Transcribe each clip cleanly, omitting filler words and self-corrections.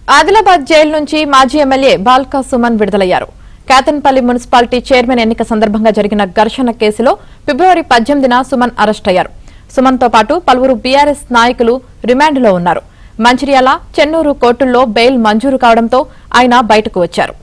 Adilabad jail నుంచి మాజీ MLA Balka Suman విడుదలయ్యారు. కేతన్పల్లి మున్సిపాలిటీ చైర్మన్ ఎన్నిక సందర్భంగా జరిగిన ఘర్షణ కేసులో ఫిబ్రవరి 18న సుమన్ అరెస్ట్ అయ్యారు. సుమన్ తో పాటు పలువురు బీఆర్ఎస్ నాయకులు రిమాండ్లో ఉన్నారు. మంచిర్యాల, చెన్నూరు కోర్టుల్లో బెయిల్ మంజూరు కావడంతో ఆయన బయటకు వచ్చారు.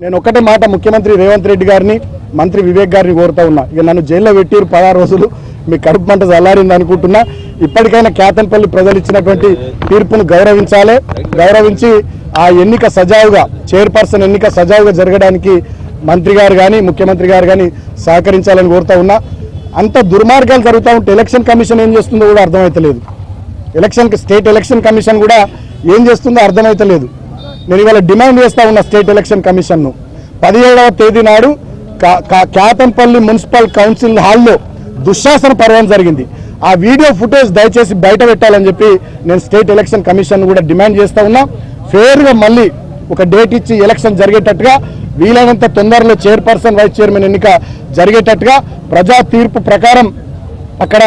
నేను ఒక్కటే మాట ముఖ్యమంత్రి రేవంత్ రెడ్డి గారిని, మంత్రి వివేక్ గారిని కోరుతా ఉన్నా. ఇక నన్ను జైల్లో పెట్టిరు 16 రోజులు, మీ కడుపు మంట చల్లారింది అనుకుంటున్నా. ఇప్పటికైనా కేతన్పల్లి ప్రజలు ఇచ్చినటువంటి తీర్పును గౌరవించి ఆ ఎన్నిక సజావుగా, చైర్పర్సన్ ఎన్నిక సజావుగా జరగడానికి మంత్రి గారు కానీ ముఖ్యమంత్రి గారు కానీ సహకరించాలని కోరుతా ఉన్నా. అంత దుర్మార్గాలు జరుగుతూ ఉంటే ఎలక్షన్ కమిషన్ ఏం చేస్తుందో కూడా అర్థమైతలేదు. స్టేట్ ఎలక్షన్ కమిషన్ కూడా ఏం చేస్తుందో అర్థమైతలేదు. నేను ఇవాళ డిమాండ్ చేస్తా ఉన్న స్టేట్ ఎలక్షన్ కమిషన్ను 17వ తేదీ నాడు కేతన్పల్లి మున్సిపల్ కౌన్సిల్ హాల్లో దుశ్శాసన పర్వం జరిగింది. ఆ వీడియో ఫుటేజ్ దయచేసి బయట పెట్టాలని చెప్పి నేను స్టేట్ ఎలక్షన్ కమిషన్ కూడా డిమాండ్ చేస్తా ఉన్నా. ఫేర్గా మళ్ళీ ఒక డేట్ ఇచ్చి ఎలక్షన్ జరిగేటట్టుగా, వీలైనంత తొందరలో చైర్పర్సన్, వైస్ చైర్మన్ ఎన్నిక జరిగేటట్టుగా, ప్రజా తీర్పు ప్రకారం అక్కడ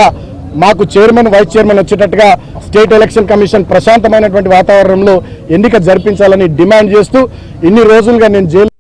మాకు చైర్మన్, వైస్ చైర్మన్ వచ్చేటట్టుగా స్టేట్ ఎలక్షన్ కమిషన్ ప్రశాంతమైనటువంటి వాతావరణంలో ఎన్నిక జరిపించాలని డిమాండ్ చేస్తూ ఇన్ని రోజులుగా నేను జైలు